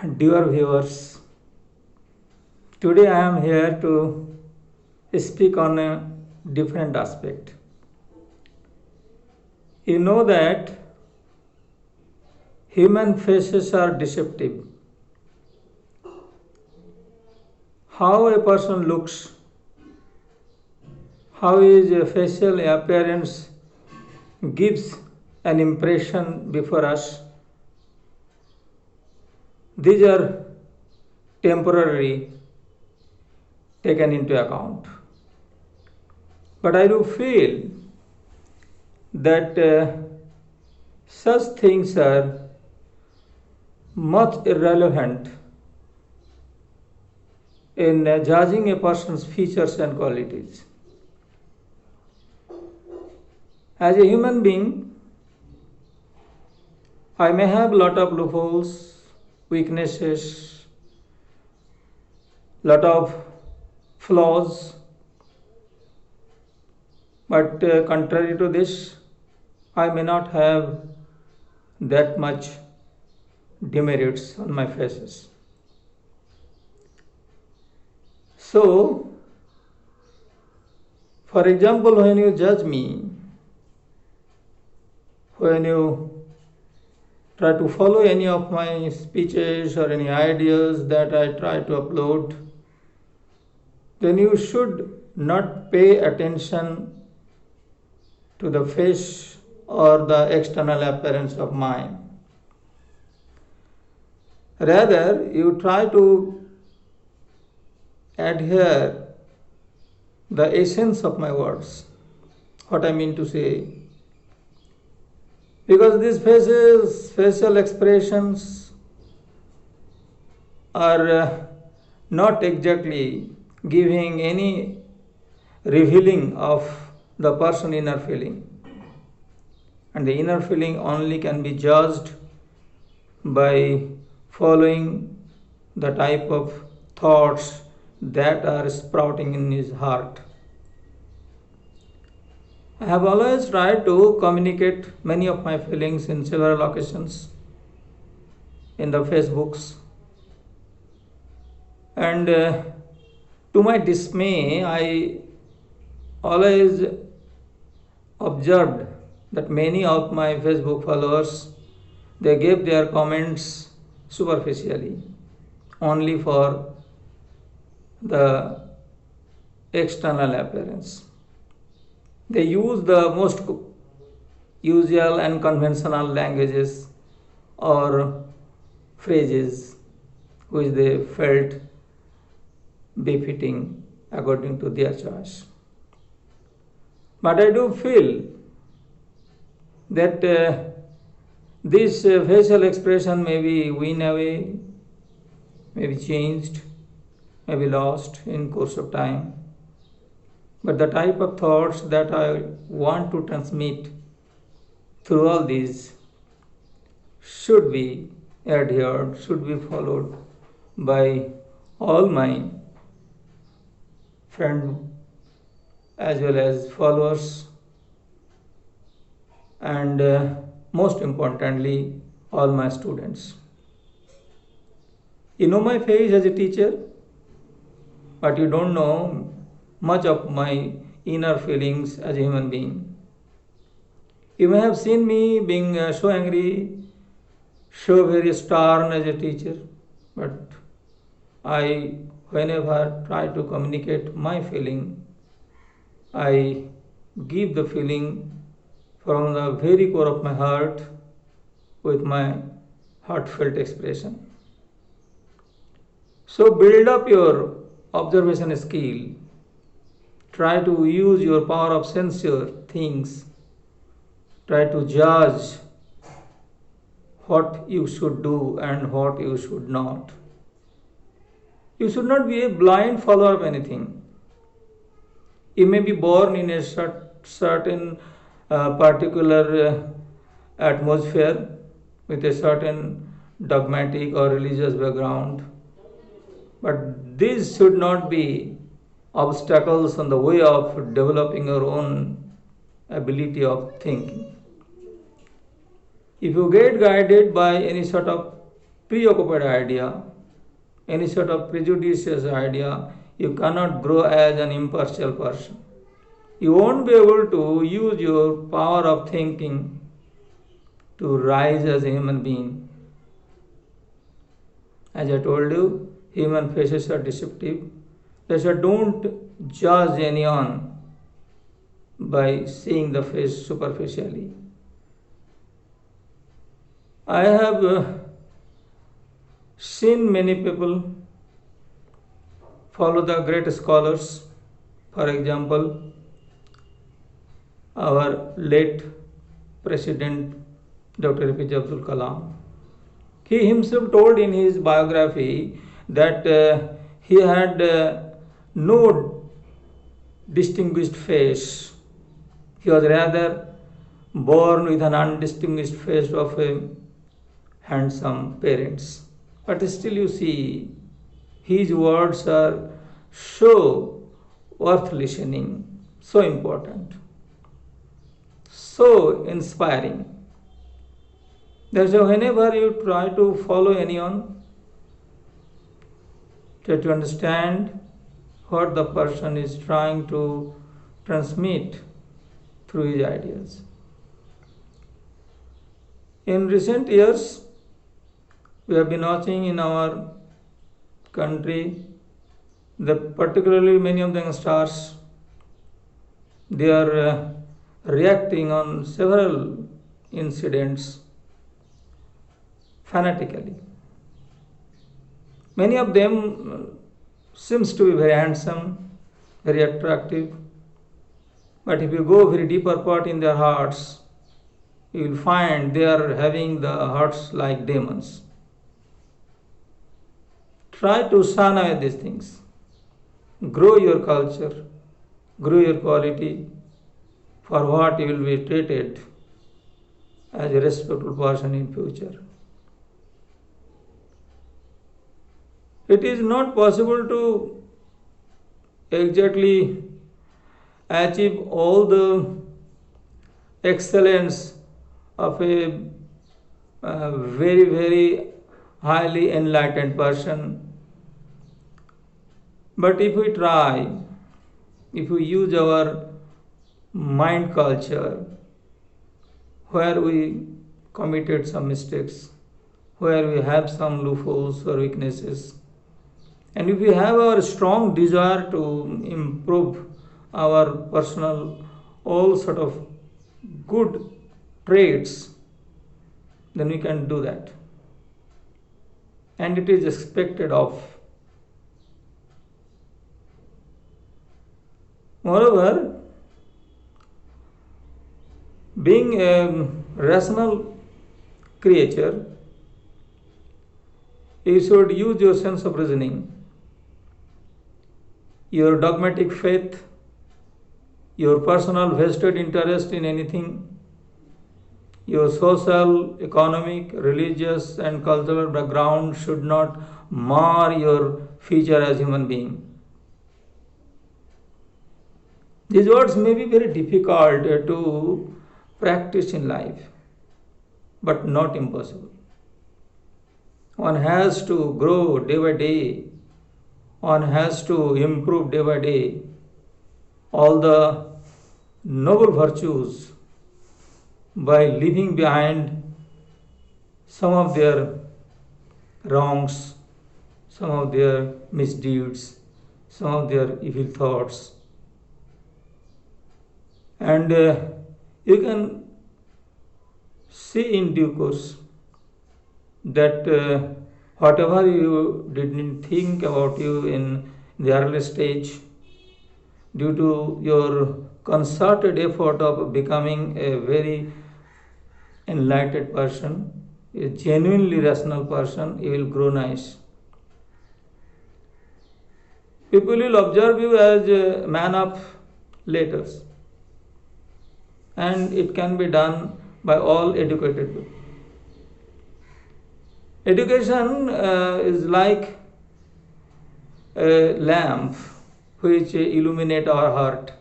Dear viewers, today I am here to speak on a different aspect. You know that human faces are deceptive. How a person looks, how his facial appearance gives an impression before us. These are temporarily taken into account. But I do feel that such things are much irrelevant in judging a person's features and qualities. As a human being, I may have a lot of loopholes, weaknesses, lot of flaws, but contrary to this, I may not have that much demerits on my faces. So, for example, when you judge me, when you try to follow any of my speeches or any ideas that I try to upload, then you should not pay attention to the face or the external appearance of mine. Rather, you try to adhere the essence of my words, what I mean to say. Because these faces, facial expressions are not exactly giving any revealing of the person's inner feeling. And the inner feeling only can be judged by following the type of thoughts that are sprouting in his heart. I have always tried to communicate many of my feelings in several occasions in the Facebooks. And to my dismay, I always observed that many of my Facebook followers, they gave their comments superficially, only for the external appearance. They use the most usual and conventional languages or phrases which they felt befitting according to their choice. But I do feel that this facial expression may be win away, may be changed, may be lost in course of time. But the type of thoughts that I want to transmit through all these should be adhered, should be followed by all my friends as well as followers, and most importantly, all my students. You know my face as a teacher, but you don't know much of my inner feelings as a human being. You may have seen me being so angry, so very stern as a teacher, but I, whenever try to communicate my feeling, I give the feeling from the very core of my heart with my heartfelt expression. So build up your observation skill. Try to use your power of censure things. Try to judge what you should do and what you should not. You should not be a blind follower of anything. You may be born in a certain particular atmosphere with a certain dogmatic or religious background, but these should not be obstacles on the way of developing your own ability of thinking. If you get guided by any sort of preoccupied idea, any sort of prejudicious idea, you cannot grow as an impartial person. You won't be able to use your power of thinking to rise as a human being. As I told you, human faces are deceptive. That's why don't judge anyone by seeing the face superficially. I have seen many people follow the great scholars. For example, our late President Dr. APJ Abdul Kalam. He himself told in his biography that he had no distinguished face. He was rather born with an undistinguished face of a handsome parents. But still you see, his words are so worth listening, so important, so inspiring. That's why whenever you try to follow anyone, try to understand what the person is trying to transmit through his ideas. In recent years, we have been watching in our country that particularly many of the youngsters, they are reacting on several incidents fanatically. Many of them seems to be very handsome, very attractive, but if you go very deeper part in their hearts, you will find they are having the hearts like demons. Try to shun away these things. Grow your culture, grow your quality, for what you will be treated as a respectable person in future. It is not possible to exactly achieve all the excellence of a very, very highly enlightened person. But if we try, if we use our mind culture, where we committed some mistakes, where we have some loopholes or weaknesses, and if we have our strong desire to improve our personal all sort of good traits, then we can do that. And it is expected of. Moreover, being a rational creature, you should use your sense of reasoning, your dogmatic faith, your personal vested interest in anything, your social, economic, religious, and cultural background should not mar your future as human being. These words may be very difficult to practice in life, but not impossible. One has to grow day by day. One has to improve day by day all the noble virtues by leaving behind some of their wrongs, some of their misdeeds, some of their evil thoughts. And you can see in due course that whatever you didn't think about you in the early stage, due to your concerted effort of becoming a very enlightened person, a genuinely rational person, you will grow nice. People will observe you as a man of letters, and it can be done by all educated people. Education is like a lamp which illuminate our heart.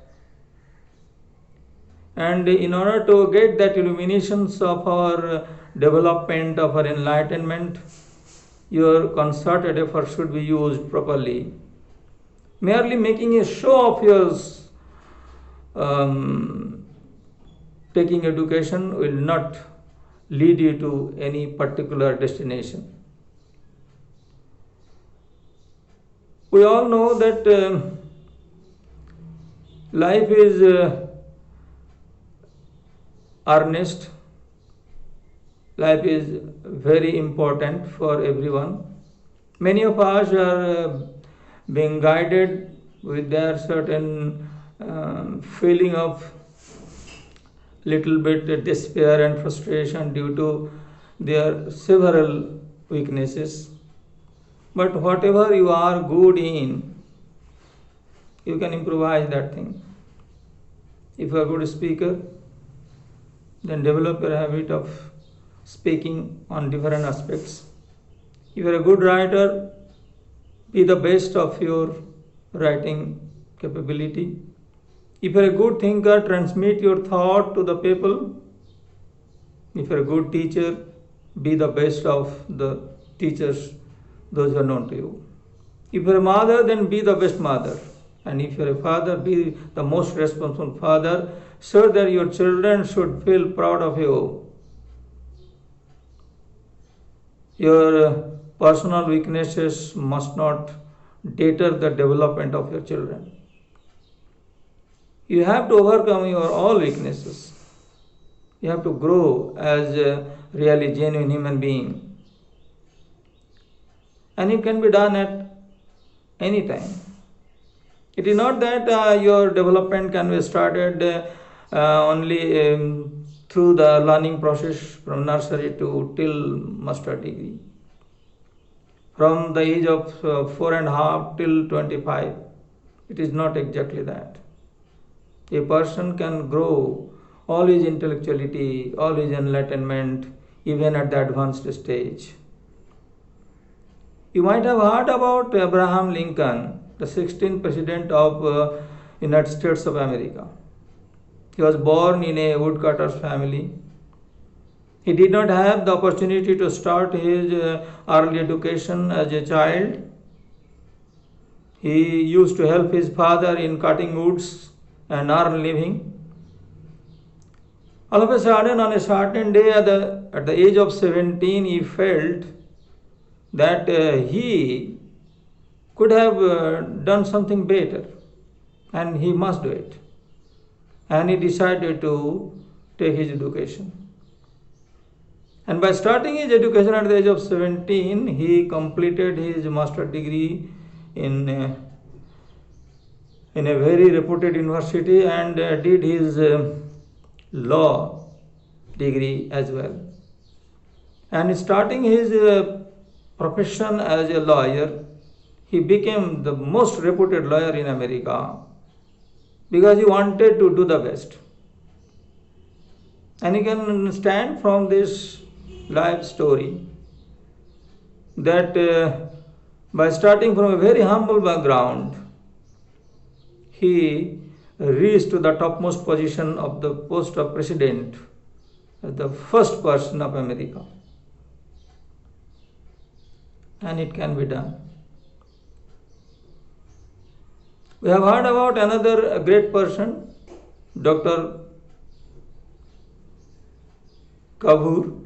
And in order to get that illuminations of our development, of our enlightenment, your concerted effort should be used properly. Merely making a show of yours, um, taking education will not lead you to any particular destination. We all know that life is earnest, life is very important for everyone. Many of us are being guided with their certain feeling of little bit despair and frustration due to their several weaknesses. But whatever you are good in, you can improvise that thing. If you are a good speaker, then develop your habit of speaking on different aspects. If you are a good writer, be the best of your writing capability. If you are a good thinker, transmit your thought to the people. If you are a good teacher, be the best of the teachers, those who are known to you. If you are a mother, then be the best mother. And if you are a father, be the most responsible father, so that your children should feel proud of you. Your personal weaknesses must not deter the development of your children. You have to overcome your all weaknesses. You have to grow as a really genuine human being. And it can be done at any time. It is not that your development can be started only through the learning process from nursery to till master degree. From the age of 4.5 till 25, it is not exactly that. A person can grow all his intellectuality, all his enlightenment, even at the advanced stage. You might have heard about Abraham Lincoln, the 16th president of United States of America. He was born in a woodcutter's family. He did not have the opportunity to start his early education as a child. He used to help his father in cutting woods and earn living. All of a sudden, on a certain day at the age of 17, he felt that he could have done something better and he must do it. And he decided to take his education. And by starting his education at the age of 17, he completed his master degree in a very reputed university and did his law degree as well. And starting his profession as a lawyer, he became the most reputed lawyer in America because he wanted to do the best. And you can understand from this life story that by starting from a very humble background, he reached to the topmost position of the post of president as the first person of America. And it can be done. We have heard about another great person, Dr. Kabur.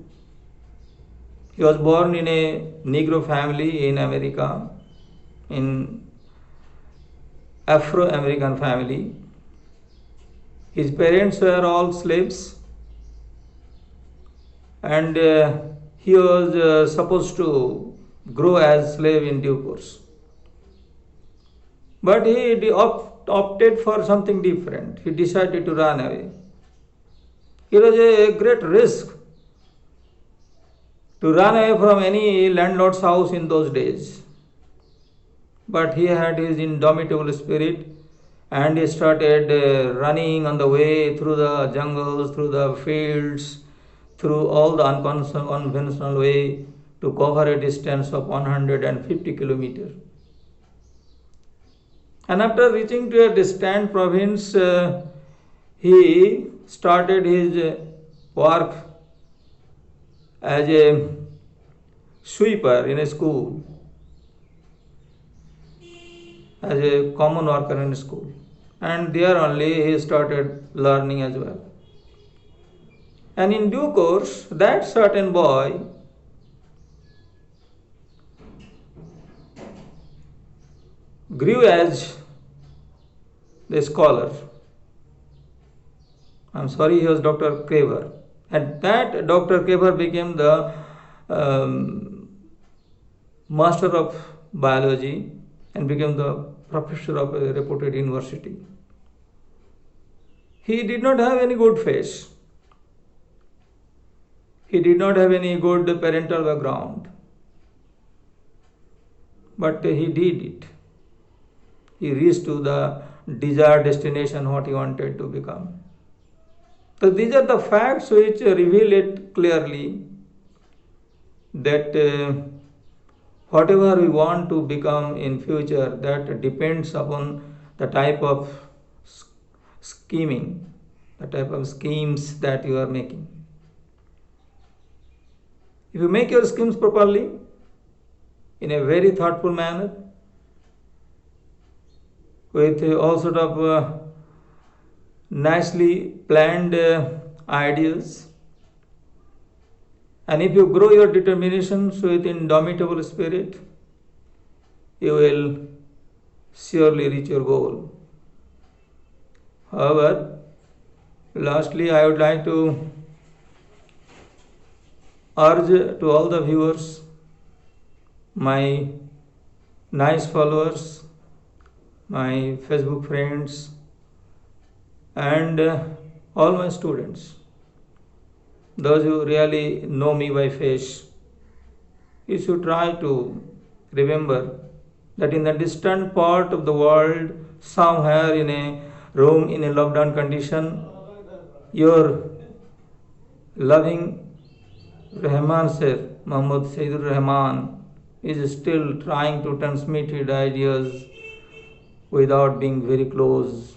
He was born in a Negro family in America, in Afro-American family. His parents were all slaves, and he was supposed to grow as slave in due course. But he opted for something different. He decided to run away. It was a great risk to run away from any landlord's house in those days. But he had his indomitable spirit and he started running on the way through the jungles, through the fields, through all the unconventional way to cover a distance of 150 kilometers. And after reaching to a distant province, he started his work as a sweeper in a school, as a common worker in a school. And there only he started learning as well. And in due course, that certain boy grew as the scholar. I'm sorry, he was Dr. Craver. And that Dr. Craver became the master of biology and became the professor of a reputed university. He did not have any good face. He did not have any good parental background. But he did it. He reached to the desired destination, what he wanted to become. So these are the facts which reveal it clearly that whatever we want to become in future, that depends upon the type of scheming, the type of schemes that you are making. If you make your schemes properly, in a very thoughtful manner, with all sort of nicely planned ideas, and if you grow your determinations with indomitable spirit, you will surely reach your goal. However, lastly, I would like to urge to all the viewers, my nice followers, my Facebook friends, and all my students, those who really know me by face, you should try to remember that in the distant part of the world, somewhere in a room in a lockdown condition, your loving Rahman Sir, Muhammad Sayyidul Rahman, is still trying to transmit his ideas without being very close.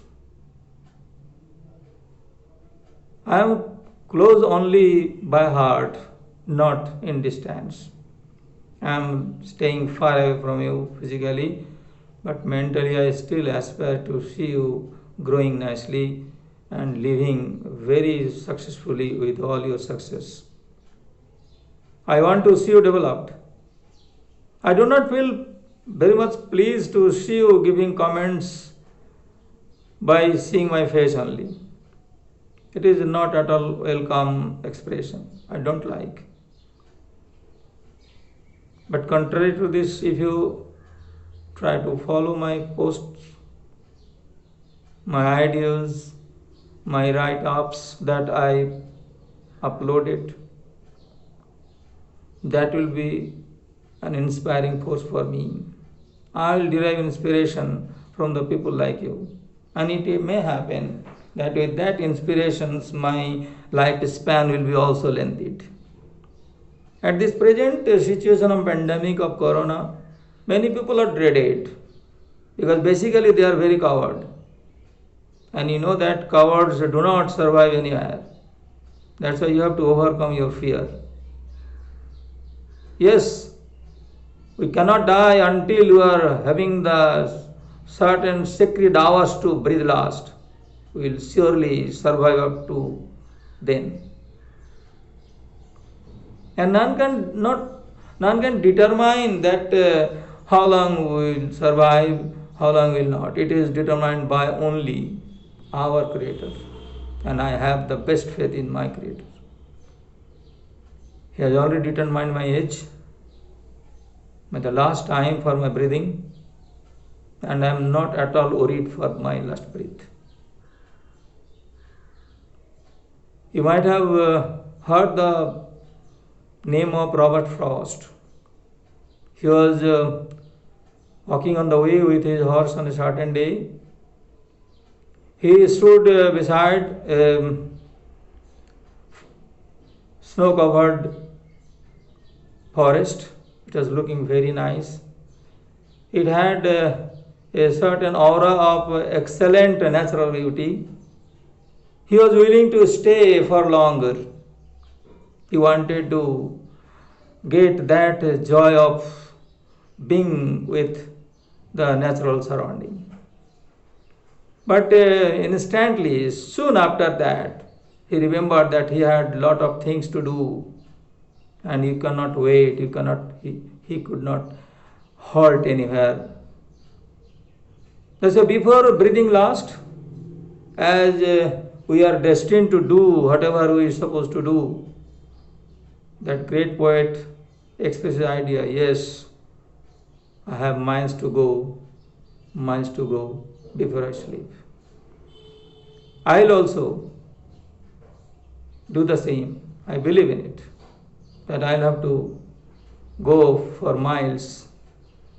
I am close only by heart, not in distance. I am staying far away from you physically, but mentally I still aspire to see you growing nicely and living very successfully with all your success. I want to see you developed. I do not feel very much pleased to see you giving comments by seeing my face only. It is not at all welcome expression. I don't like. But contrary to this, if you try to follow my posts, my ideas, my write-ups that I uploaded, that will be an inspiring force for me. I will derive inspiration from the people like you. And it may happen that with that inspirations my lifespan will be also lengthened. At this present situation of pandemic of corona, many people are dreaded because basically they are very coward. And you know that cowards do not survive anywhere. That's why you have to overcome your fear. Yes, we cannot die until you are having the certain sacred hours to breathe last. We will surely survive up to then. And none can determine that how long we will survive, how long will not. It is determined by only our Creator. And I have the best faith in my Creator. He has already determined my age, the last time for my breathing, and I am not at all worried for my last breath. You might have heard the name of Robert Frost. He was walking on the way with his horse on a certain day. He stood beside a snow-covered forest. It was looking very nice. It had a certain aura of excellent natural beauty. He was willing to stay for longer. He wanted to get that joy of being with the natural surrounding. But instantly, soon after that, he remembered that he had lot of things to do, and he cannot wait. He could not halt anywhere. So before breathing last, as we are destined to do whatever we are supposed to do, that great poet expresses the idea, yes, I have miles to go before I sleep. I'll also do the same. I believe in it, that I'll have to go for miles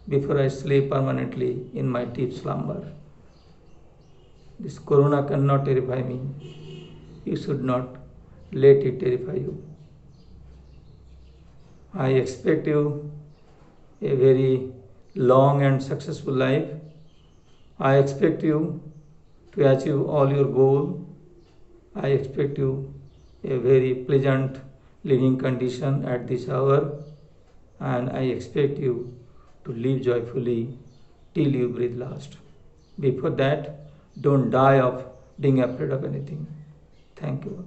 before I sleep permanently in my deep slumber. This corona cannot terrify me. You should not let it terrify you. I expect you a very long and successful life. I expect you to achieve all your goals. I expect you a very pleasant living condition at this hour, and I expect you to live joyfully till you breathe last. Before that, don't die of being afraid of anything. Thank you.